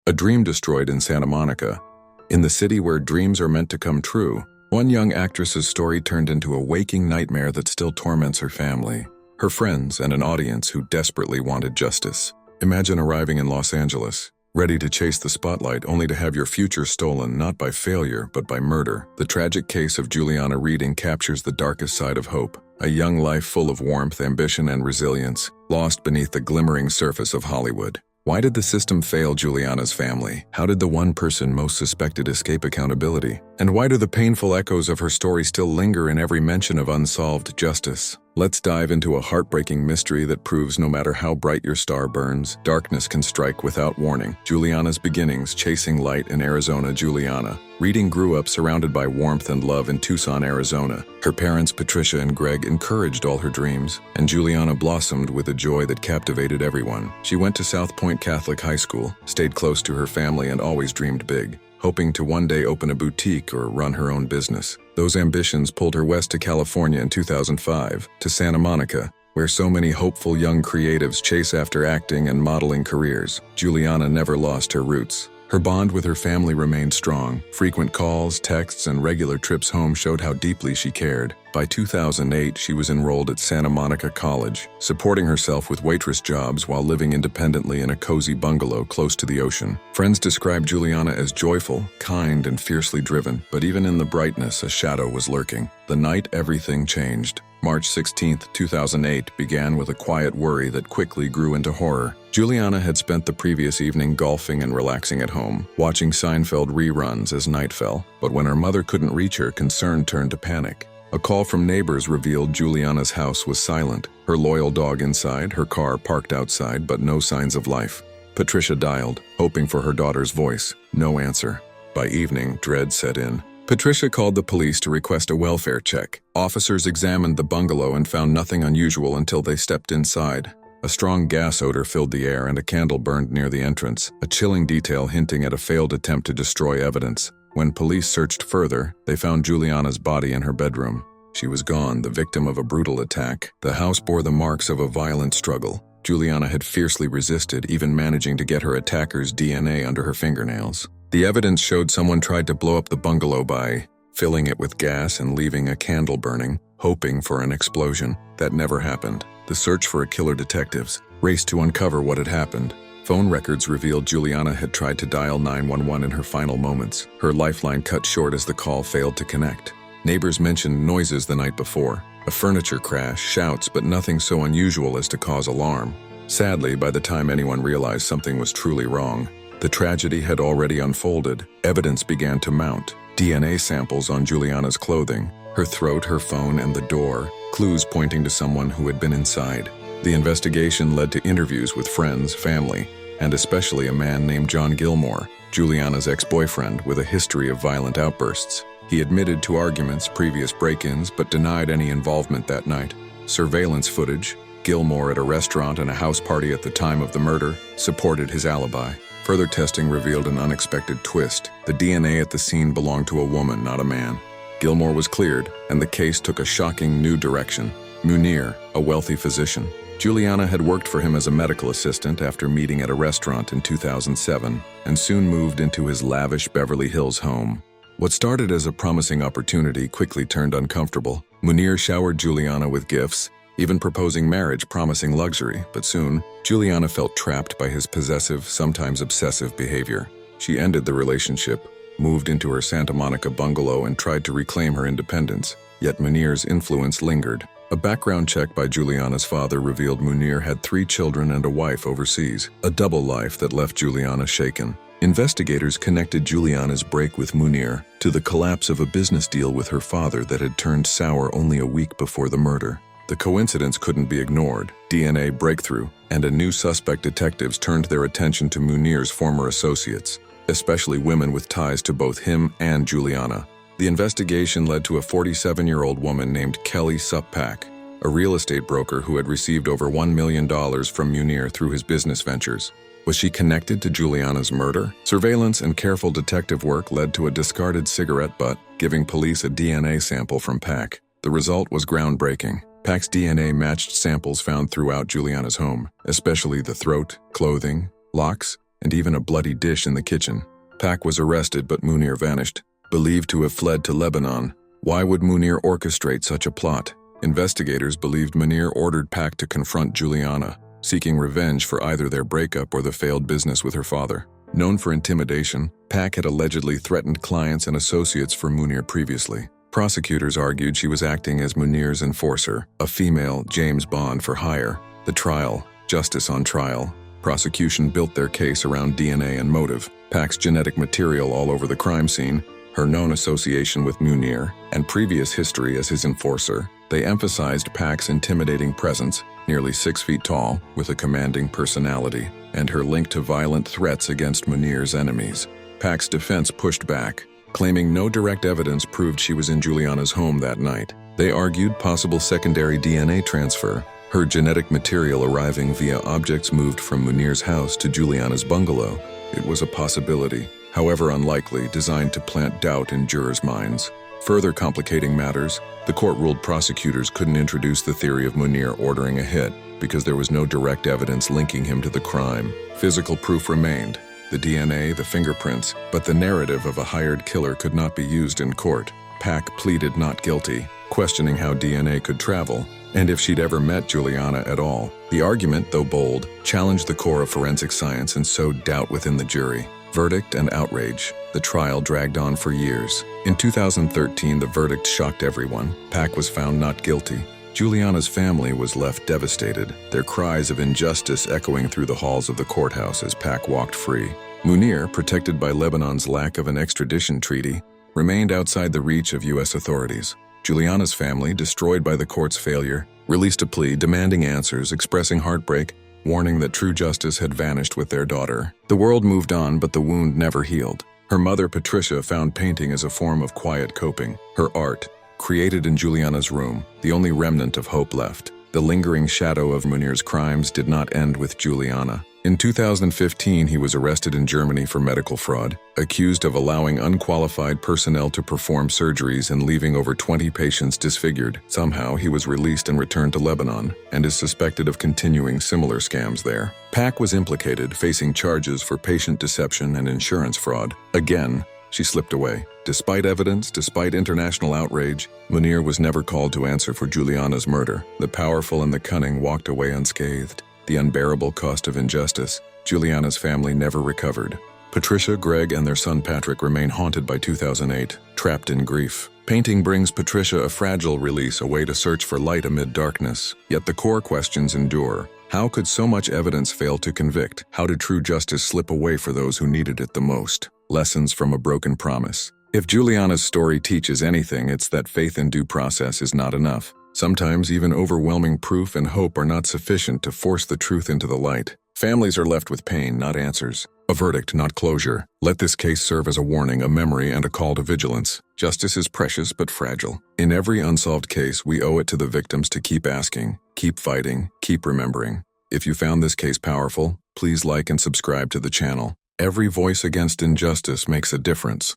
A dream destroyed in Santa Monica. In the city where dreams are meant to come true, one young actress's story turned into a waking nightmare that still torments her family, her friends, and an audience who desperately wanted justice. Imagine arriving in Los Angeles, ready to chase the spotlight only to have your future stolen not by failure but by murder. The tragic case of Juliana Reading captures the darkest side of hope, a young life full of warmth, ambition, and resilience, lost beneath the glimmering surface of Hollywood. Why did the system fail Juliana's family? How did the one person most suspected escape accountability? And why do the painful echoes of her story still linger in every mention of unsolved justice? Let's dive into a heartbreaking mystery that proves no matter how bright your star burns, darkness can strike without warning. Juliana's beginnings, chasing light in Arizona. Juliana Reading grew up surrounded by warmth and love in Tucson, Arizona. Her parents, Patricia and Greg, encouraged all her dreams, and Juliana blossomed with a joy that captivated everyone. She went to South Point Catholic High School, stayed close to her family, and always dreamed big, hoping to one day open a boutique or run her own business. Those ambitions pulled her west to California in 2005, to Santa Monica, where so many hopeful young creatives chase after acting and modeling careers. Juliana never lost her roots. Her bond with her family remained strong. Frequent calls, texts, and regular trips home showed how deeply she cared. By 2008, she was enrolled at Santa Monica College, supporting herself with waitress jobs while living independently in a cozy bungalow close to the ocean. Friends described Juliana as joyful, kind, and fiercely driven, but even in the brightness, a shadow was lurking. The night everything changed. March 16, 2008 began with a quiet worry that quickly grew into horror. Juliana had spent the previous evening golfing and relaxing at home, watching Seinfeld reruns as night fell. But when her mother couldn't reach her, concern turned to panic. A call from neighbors revealed Juliana's house was silent, her loyal dog inside, her car parked outside, but no signs of life. Patricia dialed, hoping for her daughter's voice. No answer. By evening, dread set in. Patricia called the police to request a welfare check. Officers examined the bungalow and found nothing unusual until they stepped inside. A strong gas odor filled the air and a candle burned near the entrance, a chilling detail hinting at a failed attempt to destroy evidence. When police searched further, they found Juliana's body in her bedroom. She was gone, the victim of a brutal attack. The house bore the marks of a violent struggle. Juliana had fiercely resisted, even managing to get her attacker's DNA under her fingernails. The evidence showed someone tried to blow up the bungalow by filling it with gas and leaving a candle burning, hoping for an explosion. That never happened. The search for a killer detectives raced to uncover what had happened. Phone records revealed Juliana had tried to dial 911 in her final moments. Her lifeline cut short as the call failed to connect. Neighbors mentioned noises the night before. A furniture crash, shouts, but nothing so unusual as to cause alarm. Sadly, by the time anyone realized something was truly wrong, the tragedy had already unfolded. Evidence began to mount. DNA samples on Juliana's clothing, her throat, her phone, and the door, clues pointing to someone who had been inside. The investigation led to interviews with friends, family, and especially a man named John Gilmore, Juliana's ex-boyfriend with a history of violent outbursts. He admitted to arguments, previous break-ins, but denied any involvement that night. Surveillance footage, Gilmore at a restaurant and a house party at the time of the murder, supported his alibi. Further testing revealed an unexpected twist. The DNA at the scene belonged to a woman, not a man. Gilmore was cleared, and the case took a shocking new direction. Munir, a wealthy physician. Juliana had worked for him as a medical assistant after meeting at a restaurant in 2007, and soon moved into his lavish Beverly Hills home. What started as a promising opportunity quickly turned uncomfortable. Munir showered Juliana with gifts, even proposing marriage, promising luxury, but soon, Juliana felt trapped by his possessive, sometimes obsessive behavior. She ended the relationship, moved into her Santa Monica bungalow, and tried to reclaim her independence. Yet Munir's influence lingered. A background check by Juliana's father revealed Munir had 3 children and a wife overseas, a double life that left Juliana shaken. Investigators connected Juliana's break with Munir to the collapse of a business deal with her father that had turned sour only a week before the murder. The coincidence couldn't be ignored. DNA breakthrough, and a new suspect. Detectives turned their attention to Munir's former associates, especially women with ties to both him and Juliana. The investigation led to a 47-year-old woman named Kelly Suppak, a real estate broker who had received over $1 million from Munir through his business ventures. Was she connected to Juliana's murder? Surveillance and careful detective work led to a discarded cigarette butt, giving police a DNA sample from Pak. The result was groundbreaking. Pak's DNA matched samples found throughout Juliana's home, especially the throat, clothing, locks, and even a bloody dish in the kitchen. Pak was arrested, but Munir vanished, believed to have fled to Lebanon. Why would Munir orchestrate such a plot? Investigators believed Munir ordered Pak to confront Juliana, seeking revenge for either their breakup or the failed business with her father. Known for intimidation, Pak had allegedly threatened clients and associates for Munir previously. Prosecutors argued she was acting as Munir's enforcer, a female James Bond for hire. The trial, justice on trial. Prosecution built their case around DNA and motive, Pak's genetic material all over the crime scene, her known association with Munir, and previous history as his enforcer. They emphasized Pak's intimidating presence, nearly 6 feet tall, with a commanding personality, and her link to violent threats against Munir's enemies. Pak's defense pushed back, claiming no direct evidence proved she was in Juliana's home that night. They argued possible secondary DNA transfer, her genetic material arriving via objects moved from Munir's house to Juliana's bungalow. It was a possibility, however unlikely, designed to plant doubt in jurors' minds. Further complicating matters, the court ruled prosecutors couldn't introduce the theory of Munir ordering a hit because there was no direct evidence linking him to the crime. Physical proof remained, the DNA, the fingerprints, but the narrative of a hired killer could not be used in court. Pak pleaded not guilty, questioning how DNA could travel, and if she'd ever met Juliana at all. The argument, though bold, challenged the core of forensic science and sowed doubt within the jury. Verdict and outrage. The trial dragged on for years. In 2013, the verdict shocked everyone. Pak was found not guilty. Juliana's family was left devastated, their cries of injustice echoing through the halls of the courthouse as Pak walked free. Munir, protected by Lebanon's lack of an extradition treaty, remained outside the reach of U.S. authorities. Juliana's family, destroyed by the court's failure, released a plea demanding answers, expressing heartbreak, warning that true justice had vanished with their daughter. The world moved on, but the wound never healed. Her mother, Patricia, found painting as a form of quiet coping. Her art, created in Juliana's room, the only remnant of hope left. The lingering shadow of Munir's crimes did not end with Juliana. In 2015, he was arrested in Germany for medical fraud, accused of allowing unqualified personnel to perform surgeries and leaving over 20 patients disfigured. Somehow, he was released and returned to Lebanon, and is suspected of continuing similar scams there. Pak was implicated, facing charges for patient deception and insurance fraud. Again, she slipped away. Despite evidence, despite international outrage, Munir was never called to answer for Juliana's murder. The powerful and the cunning walked away unscathed. The unbearable cost of injustice, Juliana's family never recovered. Patricia, Greg, and their son Patrick remain haunted by 2008, trapped in grief. Painting brings Patricia a fragile release, a way to search for light amid darkness. Yet the core questions endure. How could so much evidence fail to convict? How did true justice slip away for those who needed it the most? Lessons from a broken promise. If Juliana's story teaches anything, it's that faith in due process is not enough. Sometimes even overwhelming proof and hope are not sufficient to force the truth into the light. Families are left with pain, not answers. A verdict, not closure. Let this case serve as a warning, a memory, and a call to vigilance. Justice is precious but fragile. In every unsolved case, we owe it to the victims to keep asking, keep fighting, keep remembering. If you found this case powerful, please like and subscribe to the channel. Every voice against injustice makes a difference.